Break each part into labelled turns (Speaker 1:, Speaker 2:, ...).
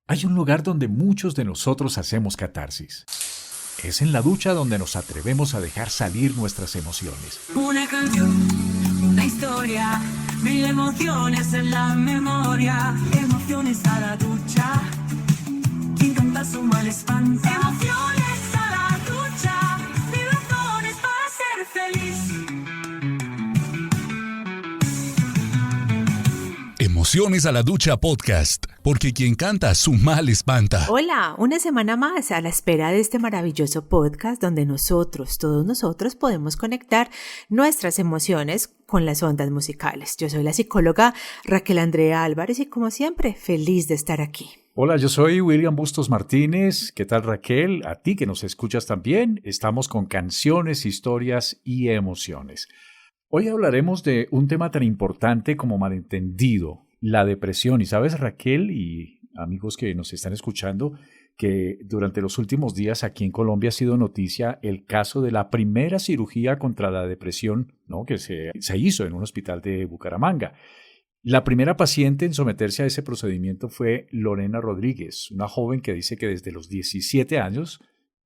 Speaker 1: Hay un lugar donde muchos de nosotros hacemos catarsis. Es en la ducha donde nos atrevemos a dejar salir nuestras emociones.
Speaker 2: Una canción, una historia, mil emociones en la memoria. Emociones a la ducha, quien canta su mal espanta. Emociones a la ducha, mil razones para ser feliz.
Speaker 3: Emociones a la Ducha Podcast, porque quien canta su mal espanta.
Speaker 4: Hola, una semana más a la espera de este maravilloso podcast donde nosotros, todos nosotros, podemos conectar nuestras emociones con las ondas musicales. Yo soy la psicóloga Raquel Andrea Álvarez y como siempre, feliz de estar aquí.
Speaker 1: Hola, yo soy William Bustos Martínez. ¿Qué tal, Raquel? A ti que nos escuchas también. Estamos con canciones, historias y emociones. Hoy hablaremos de un tema tan importante como malentendido, la depresión. Y sabes, Raquel y amigos que nos están escuchando, que durante los últimos días aquí en Colombia ha sido noticia el caso de la primera cirugía contra la depresión, ¿no?, que se hizo en un hospital de Bucaramanga. La primera paciente en someterse a ese procedimiento fue Lorena Rodríguez, una joven que dice que desde los 17 años,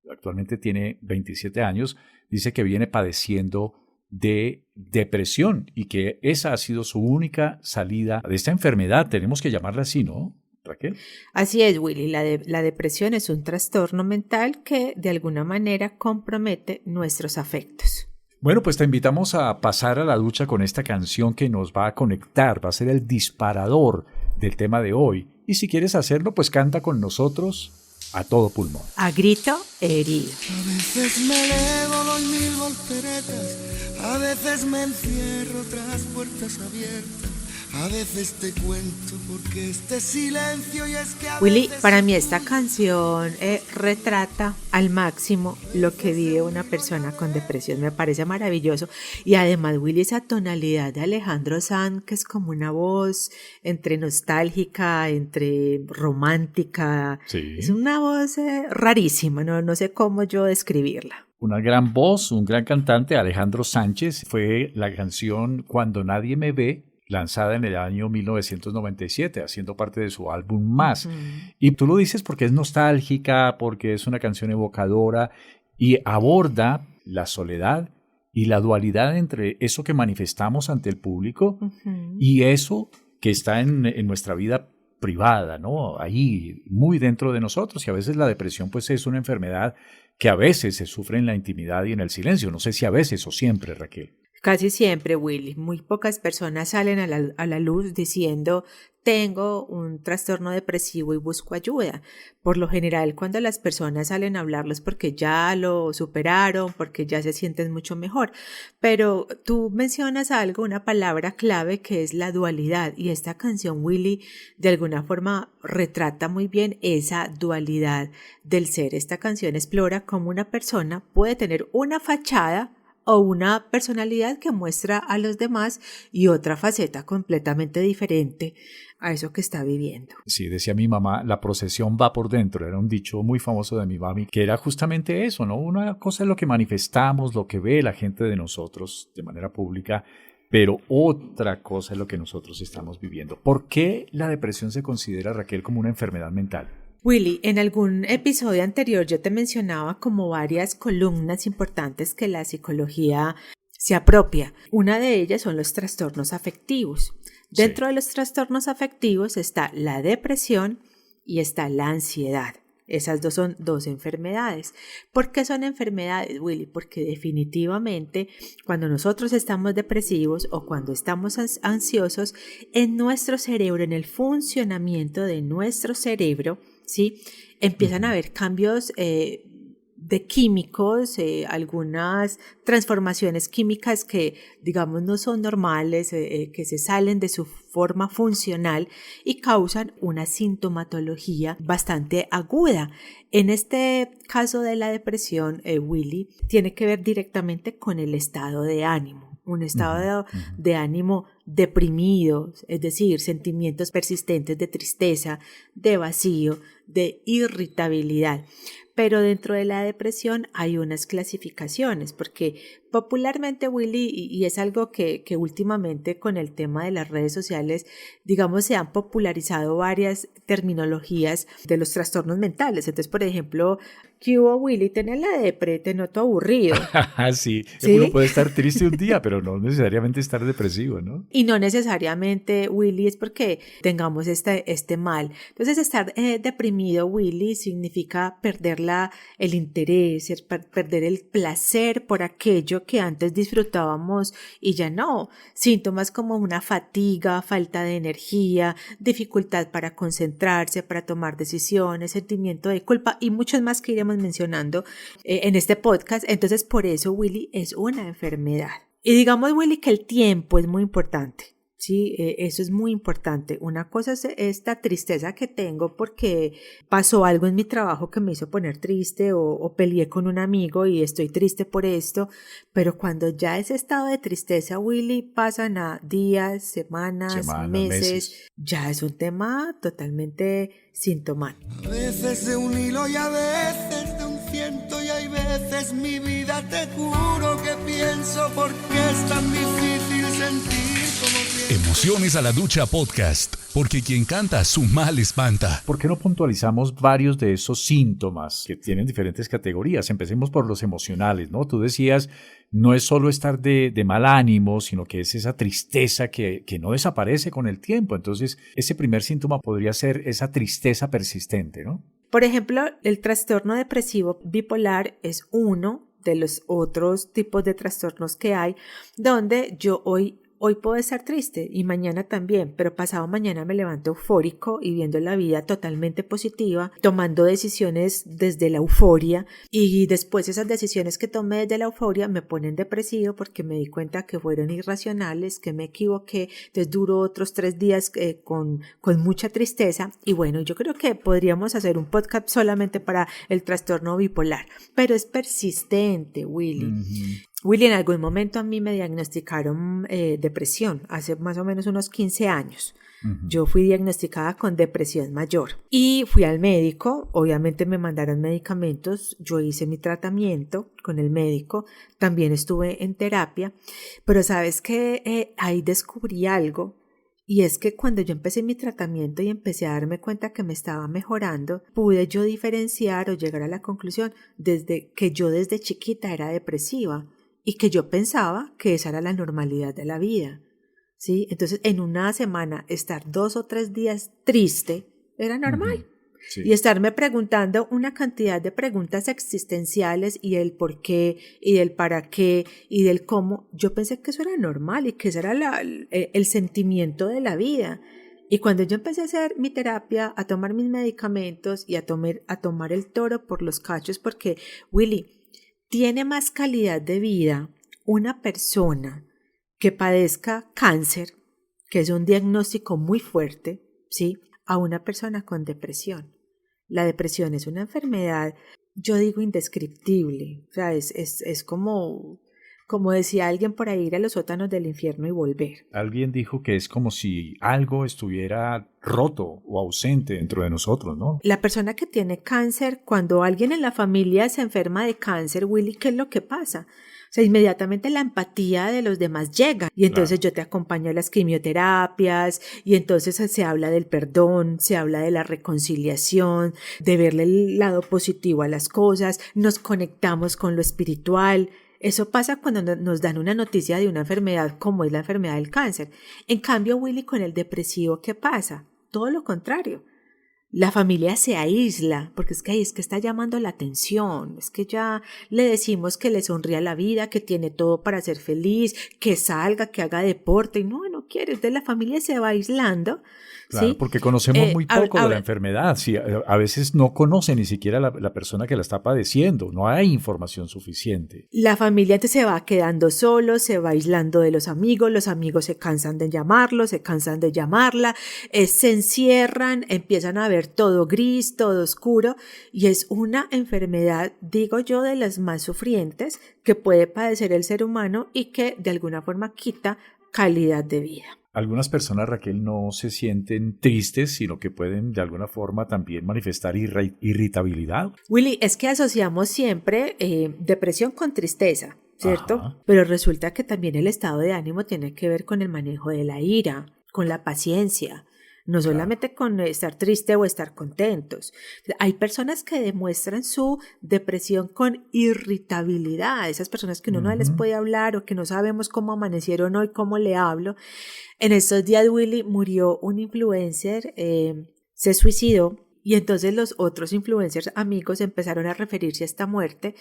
Speaker 1: actualmente tiene 27 años, dice que viene padeciendo de depresión y que esa ha sido su única salida de esta enfermedad. Tenemos que llamarla así, ¿no, Raquel?
Speaker 4: Así es, Willy. La depresión es un trastorno mental que de alguna manera compromete nuestros afectos.
Speaker 1: Bueno, pues te invitamos a pasar a la ducha con esta canción que nos va a conectar, va a ser el disparador del tema de hoy. Y si quieres hacerlo, pues canta con nosotros a todo pulmón.
Speaker 4: A grito herido.
Speaker 5: A veces me elevo, doy mil volteretas, a veces me encierro tras puertas abiertas, a veces te cuento porque este silencio y es que a
Speaker 4: Willy,
Speaker 5: veces...
Speaker 4: para mí esta canción retrata al máximo lo que vive una persona con depresión. Me parece maravilloso. Y además, Willy, esa tonalidad de Alejandro Sanz, que es como una voz entre nostálgica, entre romántica.
Speaker 1: Sí.
Speaker 4: Es una voz rarísima, no sé cómo yo describirla.
Speaker 1: Una gran voz, un gran cantante, Alejandro Sánchez. Fue la canción Cuando Nadie Me Ve, lanzada en el año 1997, haciendo parte de su álbum Más. Y tú lo dices porque es nostálgica, porque es una canción evocadora y aborda la soledad y la dualidad entre eso que manifestamos ante el público y eso que está en nuestra vida privada, ¿no? Ahí, muy dentro de nosotros. Y a veces la depresión pues es una enfermedad que a veces se sufre en la intimidad y en el silencio. No sé si a veces o siempre, Raquel.
Speaker 4: Casi siempre, Willy. Muy pocas personas salen a la luz diciendo tengo un trastorno depresivo y busco ayuda. Por lo general, cuando las personas salen a hablarles porque ya lo superaron, porque ya se sienten mucho mejor. Pero tú mencionas algo, una palabra clave que es la dualidad. Y esta canción, Willy, de alguna forma retrata muy bien esa dualidad del ser. Esta canción explora cómo una persona puede tener una fachada o una personalidad que muestra a los demás y otra faceta completamente diferente a eso que está viviendo.
Speaker 1: Sí, decía mi mamá, la procesión va por dentro. Era un dicho muy famoso de mi mami, que era justamente eso, ¿no? Una cosa es lo que manifestamos, lo que ve la gente de nosotros de manera pública, pero otra cosa es lo que nosotros estamos viviendo. ¿Por qué la depresión se considera, Raquel, como una enfermedad mental?
Speaker 4: Willy, en algún episodio anterior yo te mencionaba como varias columnas importantes que la psicología se apropia. Una de ellas son los trastornos afectivos. Dentro de los trastornos afectivos está la depresión y está la ansiedad. Esas dos son dos enfermedades. ¿Por qué son enfermedades, Willy? Porque definitivamente cuando nosotros estamos depresivos o cuando estamos ansiosos, en nuestro cerebro, en el funcionamiento de nuestro cerebro, ¿sí?, empiezan a haber cambios de químicos, algunas transformaciones químicas que, digamos, no son normales, que se salen de su forma funcional y causan una sintomatología bastante aguda. En este caso de la depresión, Willy, tiene que ver directamente con el estado de ánimo. Un estado de ánimo deprimido, es decir, sentimientos persistentes de tristeza, de vacío, de irritabilidad. pero dentro de la depresión hay unas clasificaciones, porque popularmente, Willy, y es algo que últimamente con el tema de las redes sociales, digamos, se han popularizado varias terminologías de los trastornos mentales. Entonces, por ejemplo, ¿qué hubo, Willy? ¿Tenés la depre? ¿Te noto aburrido?
Speaker 1: Sí,
Speaker 4: ¿Sí?
Speaker 1: uno puede estar triste un día, pero no necesariamente estar depresivo, ¿no?
Speaker 4: Y no necesariamente, Willy, es porque tengamos este mal. Entonces, estar deprimido, Willy, significa perder el interés, perder el placer por aquello que antes disfrutábamos y ya no. Síntomas como una fatiga, falta de energía, dificultad para concentrarse, para tomar decisiones, sentimiento de culpa y muchos más que iremos mencionando en este podcast. Entonces, por eso, Willy, es una enfermedad. Y digamos, Willy, que el tiempo es muy importante. Sí, eso es muy importante. Una cosa es esta tristeza que tengo porque pasó algo en mi trabajo que me hizo poner triste o peleé con un amigo y estoy triste por esto, pero cuando ya ese estado de tristeza, Willy, pasan a días, semanas, meses, ya es un tema totalmente sintomático.
Speaker 5: A veces de un hilo y a veces de un ciento y hay veces mi vida te juro que pienso por qué es tan difícil sentir como siento.
Speaker 3: Emociones a la Ducha Podcast, porque quien canta su mal espanta.
Speaker 1: ¿Por qué no puntualizamos varios de esos síntomas que tienen diferentes categorías? Empecemos por los emocionales, ¿no? Tú decías, no es solo estar de mal ánimo, sino que es esa tristeza que no desaparece con el tiempo. Entonces, ese primer síntoma podría ser esa tristeza persistente, ¿no?
Speaker 4: Por ejemplo, el trastorno depresivo bipolar es uno de los otros tipos de trastornos que hay, donde yo hoy puedo estar triste y mañana también, pero pasado mañana me levanto eufórico y viendo la vida totalmente positiva, tomando decisiones desde la euforia y después esas decisiones que tomé desde la euforia me ponen depresivo porque me di cuenta que fueron irracionales, que me equivoqué, entonces duró otros 3 días con mucha tristeza y bueno, yo creo que podríamos hacer un podcast solamente para el trastorno bipolar, pero es persistente, Willy. Uh-huh. Willy, en algún momento a mí me diagnosticaron depresión, hace más o menos unos 15 años. Uh-huh. Yo fui diagnosticada con depresión mayor y fui al médico, obviamente me mandaron medicamentos, yo hice mi tratamiento con el médico, también estuve en terapia, pero sabes que ahí descubrí algo. Y es que cuando yo empecé mi tratamiento y empecé a darme cuenta que me estaba mejorando, pude yo diferenciar o llegar a la conclusión desde que yo desde chiquita era depresiva y que yo pensaba que esa era la normalidad de la vida, ¿sí? Entonces, en una semana estar 2 o 3 días triste era normal. Uh-huh. Sí. Y estarme preguntando una cantidad de preguntas existenciales y el por qué y del para qué y del cómo, yo pensé que eso era normal y que ese era el sentimiento de la vida. Y cuando yo empecé a hacer mi terapia, a tomar mis medicamentos y a tomar el toro por los cachos, porque Willy, tiene más calidad de vida una persona que padezca cáncer, que es un diagnóstico muy fuerte, ¿sí?, a una persona con depresión. La depresión es una enfermedad, yo digo, indescriptible. O sea, es como decía alguien por ahí, ir a los sótanos del infierno y volver.
Speaker 1: Alguien dijo que es como si algo estuviera roto o ausente dentro de nosotros, ¿no?
Speaker 4: La persona que tiene cáncer, cuando alguien en la familia se enferma de cáncer, Willy, ¿qué es lo que pasa? O sea, inmediatamente la empatía de los demás llega y entonces claro, yo te acompaño a las quimioterapias y entonces se habla del perdón, se habla de la reconciliación, de verle el lado positivo a las cosas, nos conectamos con lo espiritual. Eso pasa cuando nos dan una noticia de una enfermedad como es la enfermedad del cáncer. En cambio, Willy, con el depresivo, ¿qué pasa? Todo lo contrario. La familia se aísla porque es que está llamando la atención, es que ya le decimos que le sonría la vida, que tiene todo para ser feliz, que salga, que haga deporte y no quiere, entonces la familia se va aislando.
Speaker 1: Claro,
Speaker 4: ¿sí?
Speaker 1: Porque conocemos muy poco de la enfermedad, sí, a veces no conoce ni siquiera la persona que la está padeciendo, no hay información suficiente.
Speaker 4: La familia se va quedando solo, se va aislando de los amigos se cansan de llamarlo, se cansan de llamarla, se encierran, empiezan a ver todo gris, todo oscuro y es una enfermedad, digo yo, de las más sufrientes que puede padecer el ser humano y que de alguna forma quita calidad de vida.
Speaker 1: Algunas personas, Raquel, no se sienten tristes, sino que pueden de alguna forma también manifestar irritabilidad.
Speaker 4: Willy, es que asociamos siempre depresión con tristeza, ¿cierto?
Speaker 1: Ajá.
Speaker 4: Pero resulta que también el estado de ánimo tiene que ver con el manejo de la ira, con la paciencia. No solamente con estar triste o estar contentos. Hay personas que demuestran su depresión con irritabilidad. Esas personas que uno no les puede hablar o que no sabemos cómo amanecieron hoy, cómo le hablo. En estos días, Willy, murió un influencer, se suicidó, y entonces los otros influencers amigos empezaron a referirse a esta muerte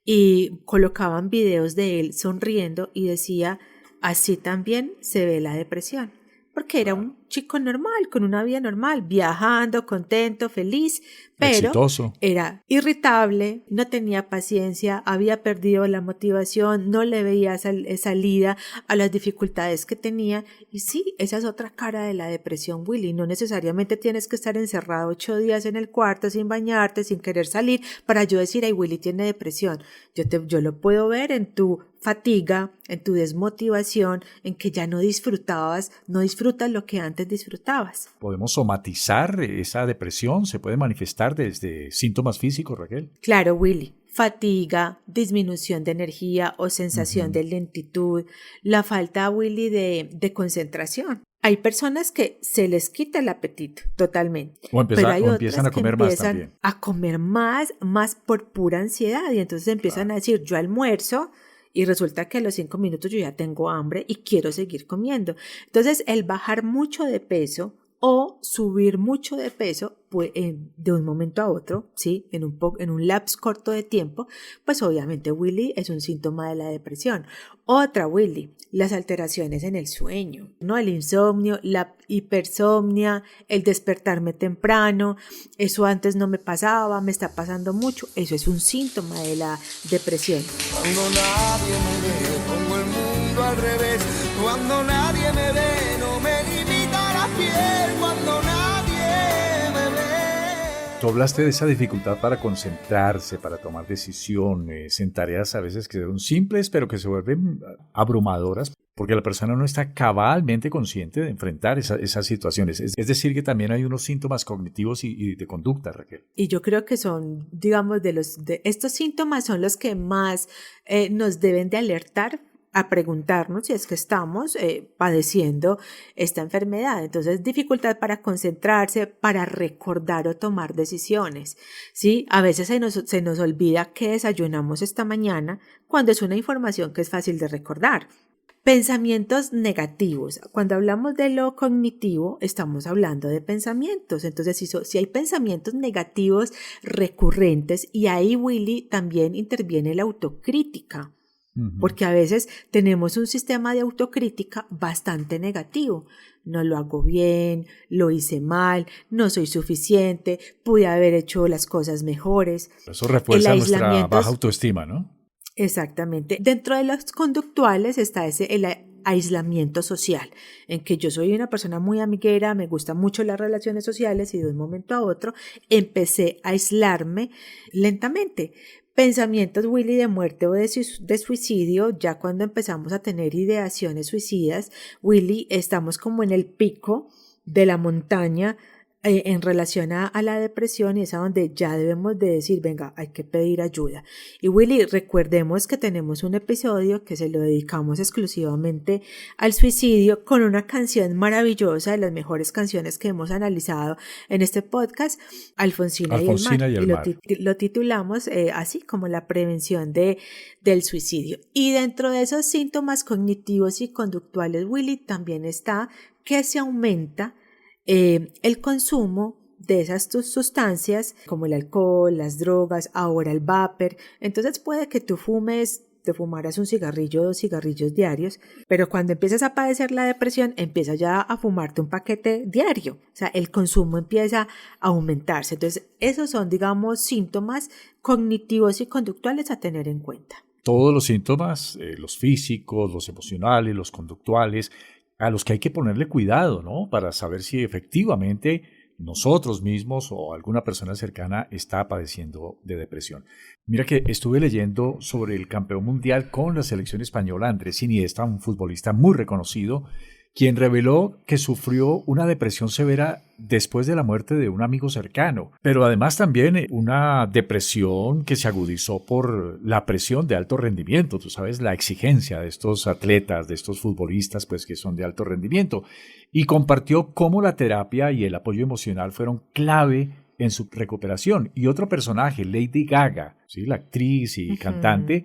Speaker 4: y colocaban videos de él sonriendo y decía, así también se ve la depresión. Porque era un chico normal, con una vida normal, viajando, contento, feliz, pero
Speaker 1: exitoso.
Speaker 4: Era irritable, no tenía paciencia, había perdido la motivación, no le veía salida a las dificultades que tenía. Y sí, esa es otra cara de la depresión, Willy. No necesariamente tienes que estar encerrado 8 días en el cuarto sin bañarte, sin querer salir, para yo decir, ay, Willy tiene depresión. Yo lo puedo ver en tu fatiga, en tu desmotivación, en que ya no disfrutas lo que antes disfrutabas.
Speaker 1: ¿Podemos somatizar esa depresión? ¿Se puede manifestar desde síntomas físicos, Raquel?
Speaker 4: Claro, Willy. Fatiga, disminución de energía o sensación de lentitud, la falta, Willy, de concentración. Hay personas que se les quita el apetito totalmente.
Speaker 1: Pero hay empiezan a comer más también.
Speaker 4: A comer más por pura ansiedad. Y entonces empiezan a decir, yo almuerzo, y resulta que a los 5 minutos yo ya tengo hambre y quiero seguir comiendo. Entonces, el bajar mucho de peso o subir mucho de peso pues, de un momento a otro, ¿sí? en un lapso corto de tiempo, pues obviamente, Willy, es un síntoma de la depresión. Otra, Willy, las alteraciones en el sueño, ¿no? El insomnio, la hipersomnia, el despertarme temprano, eso antes no me pasaba, me está pasando mucho, eso es un síntoma de la depresión.
Speaker 5: Cuando nadie me ve, pongo el mundo al revés. Cuando nadie me ve, no me limita la piel. Cuando nadie me ve.
Speaker 1: Tú hablaste de esa dificultad para concentrarse, para tomar decisiones en tareas a veces que son simples, pero que se vuelven abrumadoras, porque la persona no está cabalmente consciente de enfrentar esas situaciones. Es decir, que también hay unos síntomas cognitivos y de conducta, Raquel.
Speaker 4: Y yo creo que son, digamos, de estos síntomas son los que más nos deben de alertar a preguntarnos si es que estamos padeciendo esta enfermedad. Entonces, dificultad para concentrarse, para recordar o tomar decisiones, ¿sí? A veces se nos olvida que desayunamos esta mañana cuando es una información que es fácil de recordar. Pensamientos negativos. Cuando hablamos de lo cognitivo, estamos hablando de pensamientos. Entonces, si hay pensamientos negativos recurrentes, y ahí, Willy, también interviene la autocrítica. Porque a veces tenemos un sistema de autocrítica bastante negativo. No lo hago bien, lo hice mal, no soy suficiente, pude haber hecho las cosas mejores.
Speaker 1: Eso refuerza nuestra baja autoestima, ¿no?
Speaker 4: Exactamente. Dentro de los conductuales está el aislamiento social, en que yo soy una persona muy amiguera, me gustan mucho las relaciones sociales y de un momento a otro empecé a aislarme lentamente. Pensamientos, Willy, de muerte o de suicidio, ya cuando empezamos a tener ideaciones suicidas, Willy, estamos como en el pico de la montaña en relación a la depresión, y es a donde ya debemos de decir, venga, hay que pedir ayuda. Y Willy, recordemos que tenemos un episodio que se lo dedicamos exclusivamente al suicidio, con una canción maravillosa, de las mejores canciones que hemos analizado en este podcast, Alfonsina y el mar. Lo titulamos así, como la prevención del suicidio. Y dentro de esos síntomas cognitivos y conductuales, Willy, también está que se aumenta el consumo de esas sustancias como el alcohol, las drogas, ahora el vapor. Entonces puede que tú te fumaras un cigarrillo o 2 cigarrillos diarios, pero cuando empiezas a padecer la depresión, empiezas ya a fumarte un paquete diario. O sea, el consumo empieza a aumentarse. Entonces, esos son, digamos, síntomas cognitivos y conductuales a tener en cuenta.
Speaker 1: Todos los síntomas, los físicos, los emocionales, los conductuales, a los que hay que ponerle cuidado, ¿no? Para saber si efectivamente nosotros mismos o alguna persona cercana está padeciendo de depresión. Mira que estuve leyendo sobre el campeón mundial con la selección española, Andrés Iniesta, un futbolista muy reconocido, quien reveló que sufrió una depresión severa después de la muerte de un amigo cercano, pero además también una depresión que se agudizó por la presión de alto rendimiento, tú sabes, la exigencia de estos atletas, de estos futbolistas, pues que son de alto rendimiento, y compartió cómo la terapia y el apoyo emocional fueron clave en su recuperación. Y otro personaje, Lady Gaga, ¿sí? La actriz y cantante,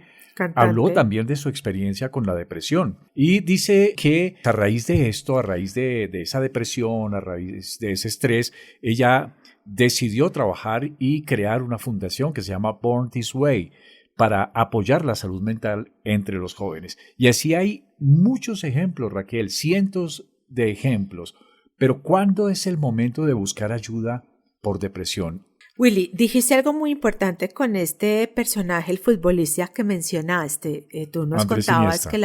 Speaker 1: habló también de su experiencia con la depresión y dice que a raíz de esto, a raíz de esa depresión, a raíz de ese estrés, ella decidió trabajar y crear una fundación que se llama Born This Way para apoyar la salud mental entre los jóvenes. Y así hay muchos ejemplos, Raquel, cientos de ejemplos. Pero ¿cuándo es el momento de buscar ayuda por depresión?
Speaker 4: Willy, dijiste algo muy importante con este personaje, el futbolista que mencionaste. Tú nos
Speaker 1: Andrés
Speaker 4: contabas
Speaker 1: Iniesta.
Speaker 4: que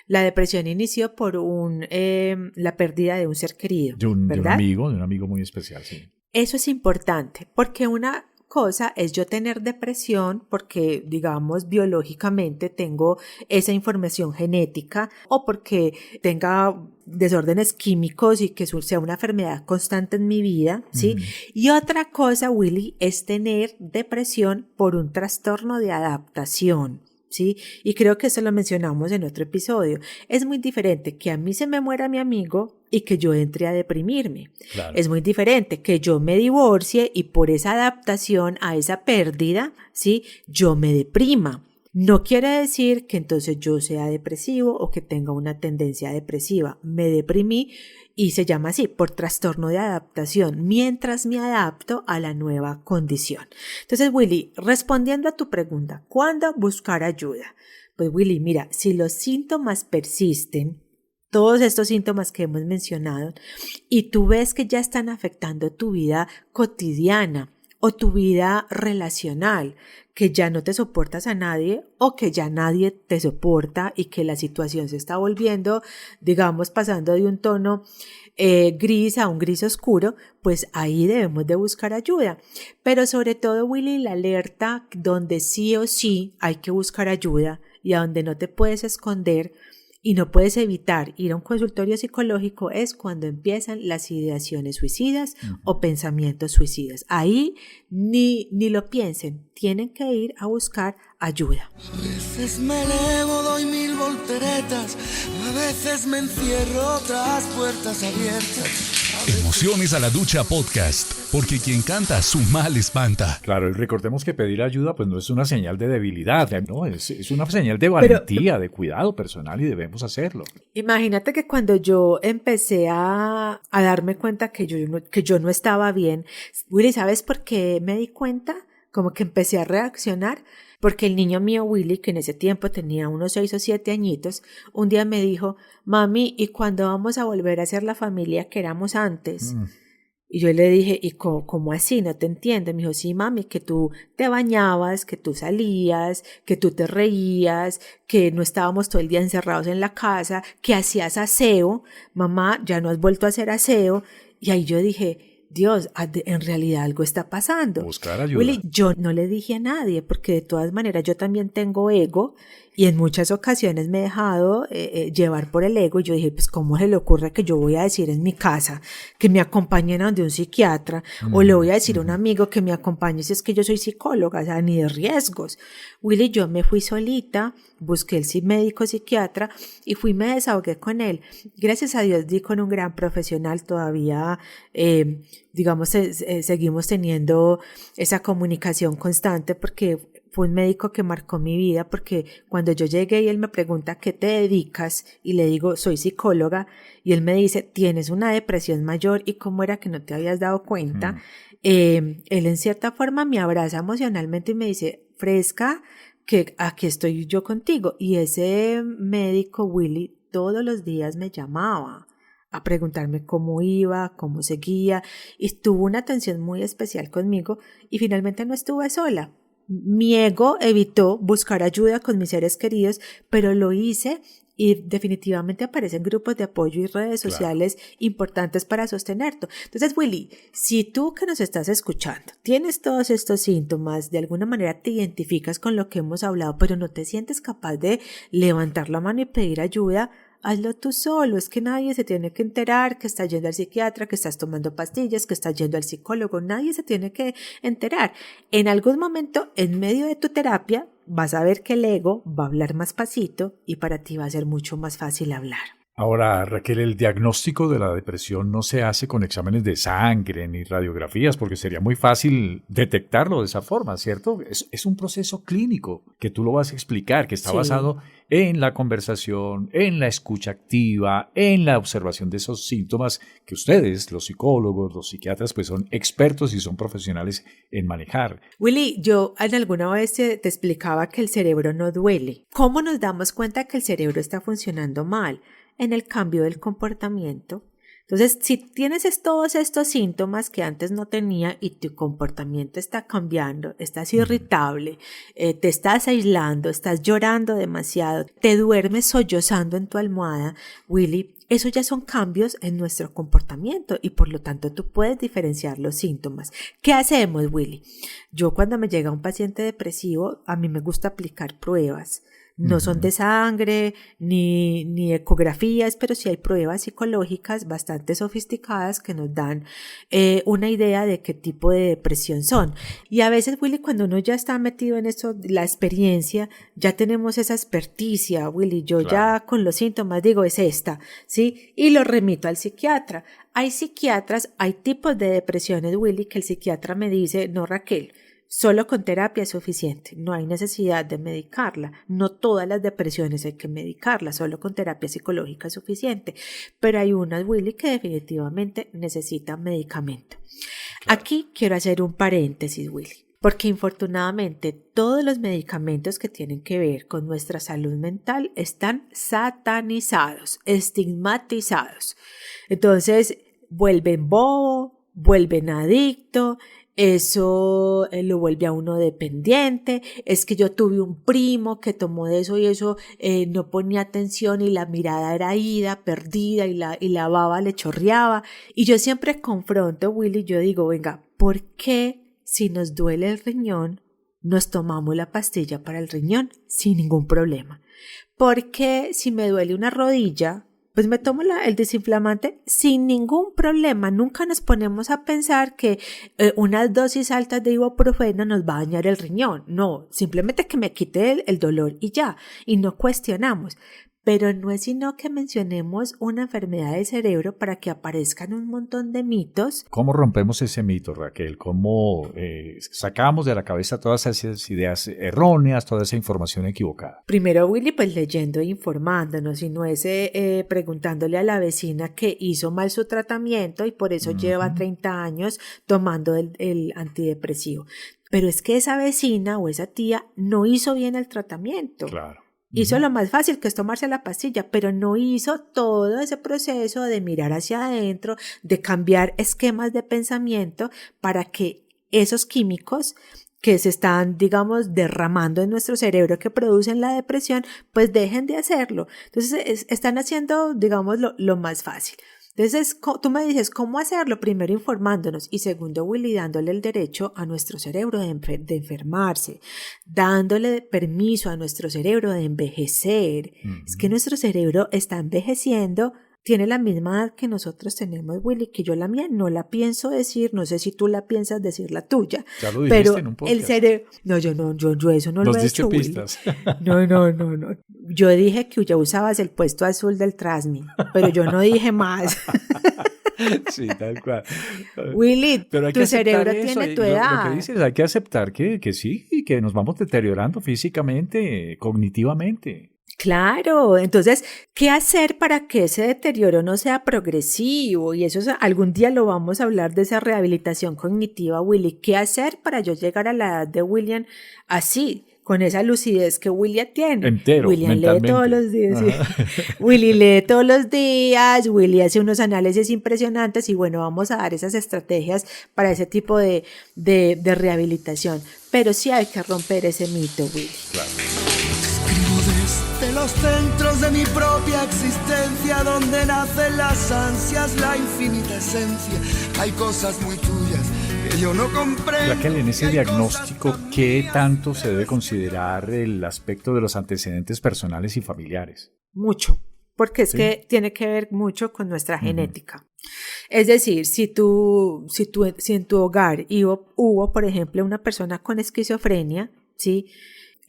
Speaker 4: la depresión inició por la pérdida de un ser querido,
Speaker 1: De un
Speaker 4: ¿verdad?
Speaker 1: amigo muy especial, sí.
Speaker 4: Eso es importante, porque una cosa es yo tener depresión porque, digamos, biológicamente tengo esa información genética o porque tenga desórdenes químicos y que sea una enfermedad constante en mi vida, ¿sí? Y otra cosa, Willy, es tener depresión por un trastorno de adaptación, ¿sí? Y creo que eso lo mencionamos en otro episodio. Es muy diferente que a mí se me muera mi amigo y que yo entre a deprimirme.
Speaker 1: Claro.
Speaker 4: Es muy diferente que yo me divorcie y por esa adaptación a esa pérdida, ¿sí? Yo me deprima. No quiere decir que entonces yo sea depresivo o que tenga una tendencia depresiva. Me deprimí y se llama así, por trastorno de adaptación, mientras me adapto a la nueva condición. Entonces, Willy, respondiendo a tu pregunta, ¿cuándo buscar ayuda? Pues, Willy, mira, si los síntomas persisten, todos estos síntomas que hemos mencionado, y tú ves que ya están afectando tu vida cotidiana o tu vida relacional, que ya no te soportas a nadie o que ya nadie te soporta y que la situación se está volviendo, digamos, pasando de un tono gris a un gris oscuro, pues ahí debemos de buscar ayuda. Pero sobre todo, Willy, la alerta donde sí o sí hay que buscar ayuda y a donde no te puedes esconder y no puedes evitar ir a un consultorio psicológico es cuando empiezan las ideaciones suicidas o pensamientos suicidas. Ahí ni lo piensen, tienen que ir a buscar ayuda.
Speaker 5: A veces me elevo, doy 1000 volteretas, a veces me encierro tras puertas abiertas.
Speaker 3: Emociones a la Ducha Podcast, porque quien canta su mal espanta.
Speaker 1: Claro, y recordemos que pedir ayuda pues no es una señal de debilidad, ¿no? Es una señal de valentía, de cuidado personal y debemos hacerlo.
Speaker 4: Imagínate que cuando yo empecé a darme cuenta que yo no estaba bien, Willy, ¿sabes por qué me di cuenta? Como que empecé a reaccionar, porque el niño mío Willy, que en ese tiempo tenía unos 6 o 7 añitos, un día me dijo, mami, ¿y cuándo vamos a volver a ser la familia que éramos antes? Y yo le dije, ¿y cómo así? No te entiendo. Me dijo, sí, mami, que tú te bañabas, que tú salías, que tú te reías, que no estábamos todo el día encerrados en la casa, que hacías aseo. Mamá, ya no has vuelto a hacer aseo. Y ahí yo dije, Dios, en realidad algo está pasando.
Speaker 1: Buscar ayuda.
Speaker 4: Willy, yo no le dije a nadie, porque de todas maneras yo también tengo ego y en muchas ocasiones me he dejado llevar por el ego y yo dije, pues ¿cómo se le ocurre que yo voy a decir en mi casa que me acompañen a donde un psiquiatra o le voy a decir a un amigo que me acompañe si es que yo soy psicóloga? O sea, ni de riesgos. Willy, yo me fui solita, busqué el médico psiquiatra y me desahogué con él. Gracias a Dios di con un gran profesional todavía, digamos, seguimos teniendo esa comunicación constante porque fue un médico que marcó mi vida, porque cuando yo llegué y él me pregunta ¿qué te dedicas? Y le digo soy psicóloga y él me dice tienes una depresión mayor y cómo era que no te habías dado cuenta. Él en cierta forma me abraza emocionalmente y me dice fresca que aquí estoy yo contigo. Y ese médico Willy todos los días me llamaba a preguntarme cómo iba, cómo seguía y tuvo una atención muy especial conmigo y finalmente no estuve sola. Mi ego evitó buscar ayuda con mis seres queridos, pero lo hice y definitivamente aparecen grupos de apoyo y redes sociales importantes para sostenerte. Entonces, Willy, si tú que nos estás escuchando tienes todos estos síntomas, de alguna manera te identificas con lo que hemos hablado, pero no te sientes capaz de levantar la mano y pedir ayuda, hazlo tú solo, es que nadie se tiene que enterar que estás yendo al psiquiatra, que estás tomando pastillas, que estás yendo al psicólogo, nadie se tiene que enterar. En algún momento, en medio de tu terapia, vas a ver que el ego va a hablar más pasito y para ti va a ser mucho más fácil hablar.
Speaker 1: Ahora, Raquel, el diagnóstico de la depresión no se hace con exámenes de sangre ni radiografías, porque sería muy fácil detectarlo de esa forma, ¿cierto? Es un proceso clínico que tú lo vas a explicar, que está
Speaker 4: Sí.
Speaker 1: basado en la conversación, en la escucha activa, en la observación de esos síntomas que ustedes, los psicólogos, los psiquiatras, pues son expertos y son profesionales en manejar.
Speaker 4: Willy, yo en alguna vez te explicaba que el cerebro no duele. ¿Cómo nos damos cuenta que el cerebro está funcionando mal? En el cambio del comportamiento. Entonces, si tienes todos estos síntomas que antes no tenía y tu comportamiento está cambiando, estás irritable, te estás aislando, estás llorando demasiado, te duermes sollozando en tu almohada, Willy, eso ya son cambios en nuestro comportamiento y por lo tanto tú puedes diferenciar los síntomas. ¿Qué hacemos, Willy? Yo cuando me llega un paciente depresivo, a mí me gusta aplicar pruebas. No son de sangre ni ecografías, pero sí hay pruebas psicológicas bastante sofisticadas que nos dan una idea de qué tipo de depresión son. Y a veces, Willy, cuando uno ya está metido en eso, la experiencia, ya tenemos esa experticia, Willy, yo ya con los síntomas digo, es esta, ¿sí? Y lo remito al psiquiatra. Hay psiquiatras, hay tipos de depresiones, Willy, que el psiquiatra me dice, no, Raquel, solo con terapia es suficiente, no hay necesidad de medicarla. No todas las depresiones hay que medicarlas, solo con terapia psicológica es suficiente. Pero hay unas, Willy, que definitivamente necesitan medicamento. Claro. Aquí quiero hacer un paréntesis, Willy, porque infortunadamente todos los medicamentos que tienen que ver con nuestra salud mental están satanizados, estigmatizados. Entonces, vuelven bobo, vuelven adicto. Eso lo vuelve a uno dependiente. Es que yo tuve un primo que tomó de eso y eso no ponía atención y la mirada era ida, perdida y la baba le chorreaba. Y yo siempre confronto, Willy, yo digo, venga, ¿por qué si nos duele el riñón nos tomamos la pastilla para el riñón sin ningún problema? ¿Por qué si me duele una rodilla pues me tomo el desinflamante sin ningún problema? Nunca nos ponemos a pensar que unas dosis altas de ibuprofeno nos va a dañar el riñón. No, simplemente que me quite el dolor y ya, y no cuestionamos. Pero no es sino que mencionemos una enfermedad del cerebro para que aparezcan un montón de mitos.
Speaker 1: ¿Cómo rompemos ese mito, Raquel? ¿Cómo sacamos de la cabeza todas esas ideas erróneas, toda esa información equivocada?
Speaker 4: Primero, Willy, pues leyendo e informándonos, y no es preguntándole a la vecina que hizo mal su tratamiento y por eso lleva 30 años tomando el antidepresivo. Pero es que esa vecina o esa tía no hizo bien el tratamiento.
Speaker 1: Claro.
Speaker 4: Hizo lo más fácil, que es tomarse la pastilla, pero no hizo todo ese proceso de mirar hacia adentro, de cambiar esquemas de pensamiento para que esos químicos que se están, digamos, derramando en nuestro cerebro que producen la depresión, pues dejen de hacerlo. Entonces, están haciendo, digamos, lo más fácil. Entonces, tú me dices, ¿cómo hacerlo? Primero, informándonos, y segundo, Willy, dándole el derecho a nuestro cerebro de enfermarse, dándole permiso a nuestro cerebro de envejecer. Es que nuestro cerebro está envejeciendo, tiene la misma edad que nosotros tenemos, Willy, que yo la mía no la pienso decir, no sé si tú la piensas decir la tuya.
Speaker 1: Ya lo dijiste
Speaker 4: pero
Speaker 1: en un podcast.
Speaker 4: El cerebro, no, yo eso no lo he hecho, Willy.
Speaker 1: Nos diste pistas.
Speaker 4: No. Yo dije que ya usabas el puesto azul del Trasmi, pero yo no dije más.
Speaker 1: Sí, tal cual.
Speaker 4: Willy,
Speaker 1: pero hay
Speaker 4: tu
Speaker 1: que aceptar
Speaker 4: cerebro
Speaker 1: eso,
Speaker 4: tiene tu edad.
Speaker 1: Lo que dices, hay que aceptar que sí, que nos vamos deteriorando físicamente, cognitivamente.
Speaker 4: Claro, entonces, ¿qué hacer para que ese deterioro no sea progresivo? Y eso algún día lo vamos a hablar de esa rehabilitación cognitiva, Willy. ¿Qué hacer para yo llegar a la edad de William así, con esa lucidez que William tiene?
Speaker 1: Entero,
Speaker 4: William
Speaker 1: mentalmente.
Speaker 4: lee todos los días. Sí. Willy lee todos los días, Willy hace unos análisis impresionantes y bueno, vamos a dar esas estrategias para ese tipo de rehabilitación. Pero sí hay que romper ese mito, Willy.
Speaker 1: Claro.
Speaker 5: De los centros de mi propia existencia, donde nacen las ansias, la infinita esencia. Hay cosas muy tuyas que yo no comprendo.
Speaker 1: Raquel, en ese diagnóstico, ¿qué tanto se debe considerar el aspecto de los antecedentes personales y familiares?
Speaker 4: Mucho. porque es
Speaker 1: Sí.
Speaker 4: que tiene que ver mucho con nuestra genética. Es decir, si en tu hogar hubo, por ejemplo, una persona con esquizofrenia, ¿sí?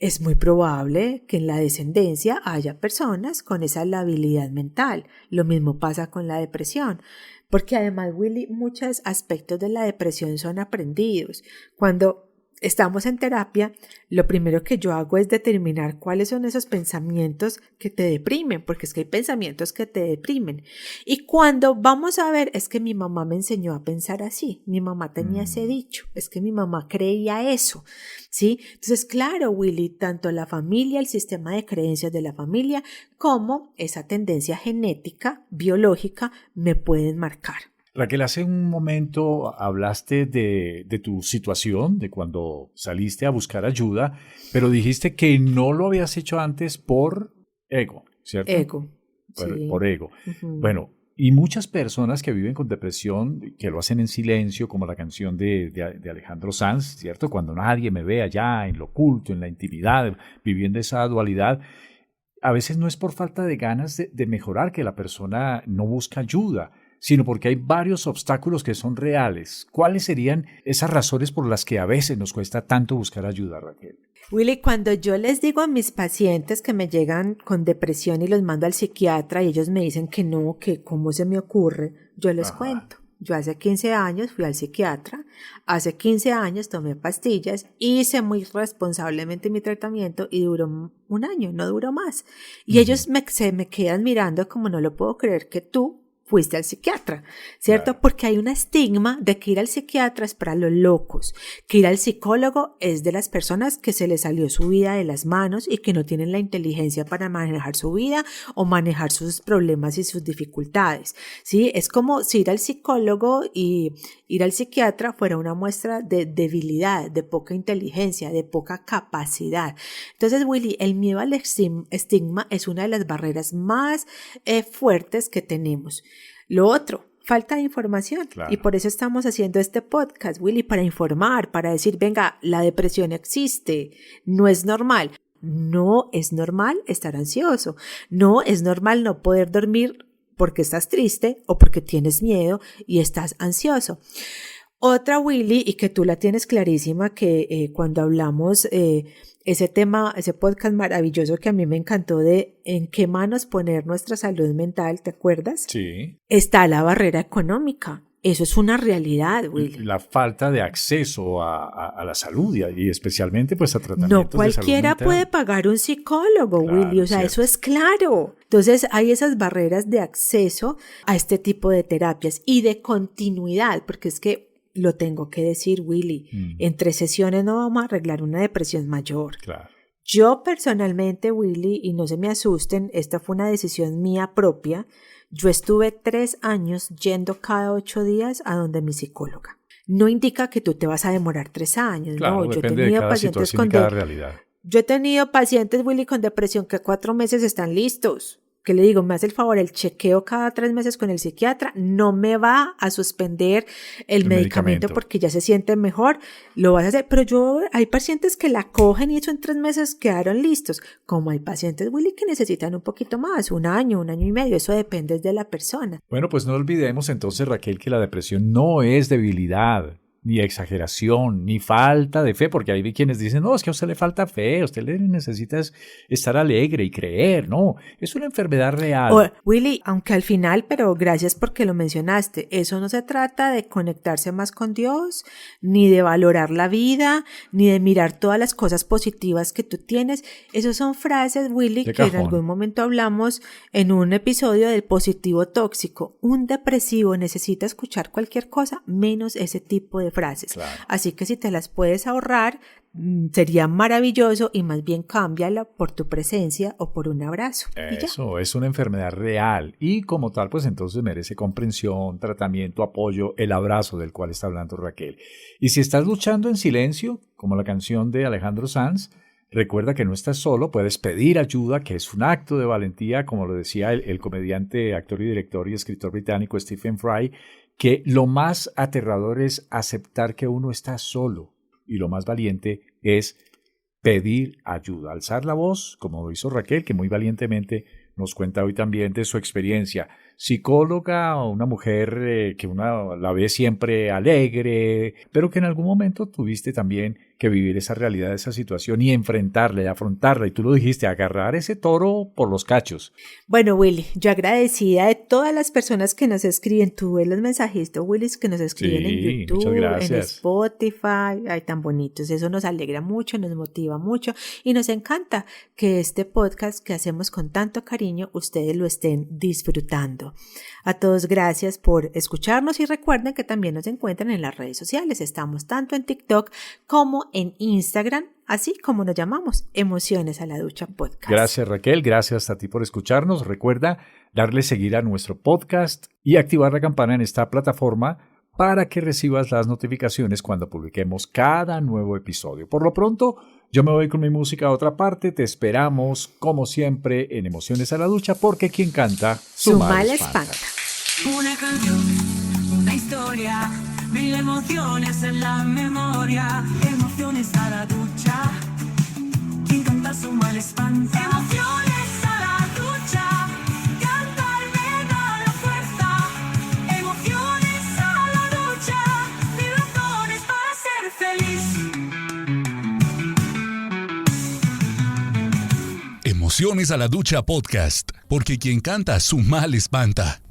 Speaker 4: Es muy probable que en la descendencia haya personas con esa labilidad mental. Lo mismo pasa con la depresión. Porque además, Willy, muchos aspectos de la depresión son aprendidos. Cuando estamos en terapia, lo primero que yo hago es determinar cuáles son esos pensamientos que te deprimen, porque es que hay pensamientos que te deprimen. Y cuando vamos a ver, es que mi mamá me enseñó a pensar así, mi mamá tenía ese dicho, es que mi mamá creía eso, ¿sí? Entonces, claro, Willy, tanto la familia, el sistema de creencias de la familia, como esa tendencia genética, biológica, me pueden marcar.
Speaker 1: Raquel, hace un momento hablaste de tu situación, de cuando saliste a buscar ayuda, pero dijiste que no lo habías hecho antes por ego, ¿cierto?
Speaker 4: Ego. Sí.
Speaker 1: Por ego.
Speaker 4: Uh-huh.
Speaker 1: Bueno, y muchas personas que viven con depresión, que lo hacen en silencio, como la canción de Alejandro Sanz, ¿cierto? Cuando nadie me ve allá, en lo oculto, en la intimidad, viviendo esa dualidad, a veces no es por falta de ganas de mejorar que la persona no busca ayuda, sino porque hay varios obstáculos que son reales. ¿Cuáles serían esas razones por las que a veces nos cuesta tanto buscar ayuda, Raquel?
Speaker 4: Willy, cuando yo les digo a mis pacientes que me llegan con depresión y los mando al psiquiatra y ellos me dicen que no, que cómo se me ocurre, yo les cuento. Yo hace 15 años fui al psiquiatra, hace 15 años tomé pastillas, hice muy responsablemente mi tratamiento y duró un año, no duró más. Y ellos se me quedan mirando como no lo puedo creer que tú fuiste al psiquiatra, ¿cierto? Claro. Porque hay un estigma de que ir al psiquiatra es para los locos, que ir al psicólogo es de las personas que se les salió su vida de las manos y que no tienen la inteligencia para manejar su vida o manejar sus problemas y sus dificultades, ¿sí? Es como si ir al psicólogo y ir al psiquiatra fuera una muestra de debilidad, de poca inteligencia, de poca capacidad. Entonces, Willy, el miedo al estigma es una de las barreras más fuertes que tenemos. Lo otro, falta de información. Claro. Y por eso estamos haciendo este podcast, Willy, para informar, para decir, venga, la depresión existe, no es normal. No es normal estar ansioso, no es normal no poder dormir porque estás triste o porque tienes miedo y estás ansioso. Otra, Willy, y que tú la tienes clarísima, que cuando hablamos ese tema, ese podcast maravilloso que a mí me encantó de en qué manos poner nuestra salud mental, ¿te acuerdas?
Speaker 1: Sí.
Speaker 4: Está la barrera económica. Eso es una realidad, Willy.
Speaker 1: La falta de acceso a la salud y especialmente pues a tratamientos
Speaker 4: no cualquiera
Speaker 1: de salud mental.
Speaker 4: Puede pagar un psicólogo, claro, Willy, o sea, eso es claro. Entonces hay esas barreras de acceso a este tipo de terapias y de continuidad, porque es que lo tengo que decir, Willy, en 3 sesiones no vamos a arreglar una depresión mayor.
Speaker 1: Claro.
Speaker 4: Yo personalmente, Willy, y no se me asusten, esta fue una decisión mía propia. Yo estuve 3 años yendo cada 8 días a donde mi psicóloga. No indica que tú te vas a demorar 3 años,
Speaker 1: claro,
Speaker 4: no.
Speaker 1: Yo he tenido pacientes con realidad.
Speaker 4: Yo he tenido pacientes, Willy, con depresión que 4 meses están listos. Que le digo, me hace el favor, el chequeo cada 3 meses con el psiquiatra, no me va a suspender el medicamento porque ya se siente mejor, lo vas a hacer. Pero hay pacientes que la cogen y eso en 3 meses quedaron listos. Como hay pacientes, Willy, que necesitan un poquito más, 1 año, 1 año y medio, eso depende de la persona.
Speaker 1: Bueno, pues no olvidemos entonces, Raquel, que la depresión no es debilidad, ni exageración, ni falta de fe, porque hay quienes dicen, no, es que a usted le falta fe, a usted le necesita estar alegre y creer, no, es una enfermedad real.
Speaker 4: Willy, aunque al final, pero gracias porque lo mencionaste, eso no se trata de conectarse más con Dios, ni de valorar la vida, ni de mirar todas las cosas positivas que tú tienes. Esas son frases, Willy, que en algún momento hablamos en un episodio del positivo tóxico. Un depresivo necesita escuchar cualquier cosa menos ese tipo de frases. Claro. Así que si te las puedes ahorrar, sería maravilloso y más bien cámbiala por tu presencia o por un abrazo.
Speaker 1: Eso es una enfermedad real y como tal pues entonces merece comprensión, tratamiento, apoyo, el abrazo del cual está hablando Raquel. Y si estás luchando en silencio, como la canción de Alejandro Sanz, recuerda que no estás solo, puedes pedir ayuda, que es un acto de valentía, como lo decía el comediante, actor y director y escritor británico Stephen Fry, que lo más aterrador es aceptar que uno está solo y lo más valiente es pedir ayuda, alzar la voz, como hizo Raquel, que muy valientemente nos cuenta hoy también de su experiencia. Psicóloga, una mujer que uno la ve siempre alegre, pero que en algún momento tuviste también que vivir esa realidad, esa situación y enfrentarla y afrontarla. Y tú lo dijiste, agarrar ese toro por los cachos.
Speaker 4: Bueno, Willy, yo agradecida de todas las personas que nos escriben. Tú ves los mensajitos, Willy, que nos escriben en YouTube, en Spotify. Ay, tan bonitos. Eso nos alegra mucho, nos motiva mucho y nos encanta que este podcast que hacemos con tanto cariño, ustedes lo estén disfrutando. A todos gracias por escucharnos y recuerden que también nos encuentran en las redes sociales. Estamos tanto en TikTok como en Instagram, así como nos llamamos, Emociones a la Ducha Podcast.
Speaker 1: Gracias, Raquel. Gracias a ti por escucharnos. Recuerda darle seguir a nuestro podcast y activar la campana en esta plataforma para que recibas las notificaciones cuando publiquemos cada nuevo episodio. Por lo pronto, yo me voy con mi música a otra parte. Te esperamos, como siempre, en Emociones a la Ducha, porque quien canta, su mal espanta.
Speaker 2: Una canción, una historia, 1000 emociones en la memoria. Emociones a la ducha, quien canta su mal espanta. Emociones a la ducha, cantar me da la fuerza. Emociones a la ducha, 1000 razones para ser feliz.
Speaker 3: Emociones a la Ducha Podcast, porque quien canta su mal espanta.